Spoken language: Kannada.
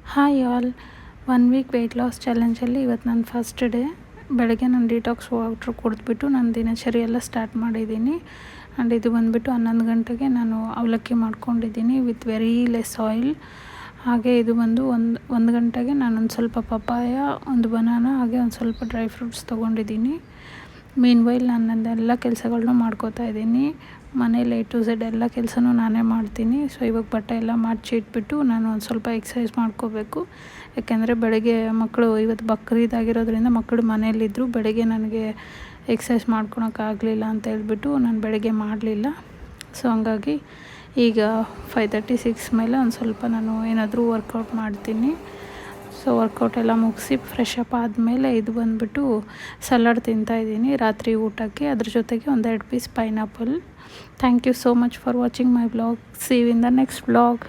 Hi all. 1 week weight loss ಚಾಲೆಂಜಲ್ಲಿ ಇವತ್ತು ನನ್ನ ಫಸ್ಟ್ ಡೇ. ಬೆಳಗ್ಗೆ ನಾನು ಡಿಟಾಕ್ಸ್ ವಾಟ್ರ್ ಕುಡಿದ್ಬಿಟ್ಟು ನನ್ನ ದಿನಚರಿ ಎಲ್ಲ ಸ್ಟಾರ್ಟ್ ಮಾಡಿದ್ದೀನಿ. ಆ್ಯಂಡ್ ಇದು ಬಂದುಬಿಟ್ಟು 11 ಗಂಟೆಗೆ ನಾನು ಅವಲಕ್ಕಿ ಮಾಡ್ಕೊಂಡಿದ್ದೀನಿ ವಿತ್ ವೆರಿ ಲೆಸ್ ಆಯಿಲ್. ಹಾಗೆ ಇದು ಬಂದು ಒಂದು ಗಂಟೆಗೆ ನಾನೊಂದು ಸ್ವಲ್ಪ ಪಪ್ಪಾಯ, ಒಂದು ಬನಾನಾ, ಹಾಗೆ ಒಂದು ಸ್ವಲ್ಪ ಡ್ರೈ ಫ್ರೂಟ್ಸ್ ತೊಗೊಂಡಿದ್ದೀನಿ. ಮೀನ್ ವೈಲ್ ನಾನು ನನ್ನದೆಲ್ಲ ಕೆಲಸಗಳನ್ನೂ ಮಾಡ್ಕೋತಾ ಇದ್ದೀನಿ. ಮನೇಲಿ A to Z ಎಲ್ಲ ಕೆಲಸನೂ ನಾನೇ ಮಾಡ್ತೀನಿ. ಸೊ ಇವಾಗ ಬಟ್ಟೆ ಎಲ್ಲ ಮಡಚಿ ಇಟ್ಬಿಟ್ಟು ನಾನು ಒಂದು ಸ್ವಲ್ಪ ಎಕ್ಸಸೈಸ್ ಮಾಡ್ಕೋಬೇಕು. ಯಾಕೆಂದರೆ ಬೆಳಗ್ಗೆ ಮಕ್ಕಳು ಇವತ್ತು ಬಕ್ರೀದ್ ಆಗಿರೋದ್ರಿಂದ ಮಕ್ಕಳು ಮನೆಯಲ್ಲಿದ್ದರು. ಬೆಳಗ್ಗೆ ನನಗೆ ಎಕ್ಸಸೈಸ್ ಮಾಡ್ಕೊಳಕ್ಕಾಗಲಿಲ್ಲ ಅಂತ ಹೇಳ್ಬಿಟ್ಟು ನಾನು ಬೆಳಗ್ಗೆ ಮಾಡಲಿಲ್ಲ. ಸೊ ಹಂಗಾಗಿ ಈಗ 5:36 ಮೇಲೆ ಒಂದು ಸ್ವಲ್ಪ ನಾನು ಏನಾದರೂ ವರ್ಕೌಟ್ ಮಾಡ್ತೀನಿ. ಸೊ ವರ್ಕೌಟ್ ಎಲ್ಲ ಮುಗಿಸಿ ಫ್ರೆಶ್ ಅಪ್ ಆದಮೇಲೆ ಇದು ಬಂದುಬಿಟ್ಟು ಸಲಾಡ್ ತಿಂತಾಯಿದ್ದೀನಿ ರಾತ್ರಿ ಊಟಕ್ಕೆ. ಅದ್ರ ಜೊತೆಗೆ 1-2 piece pineapple. Thank you so much for watching my vlog. See you in the next vlog.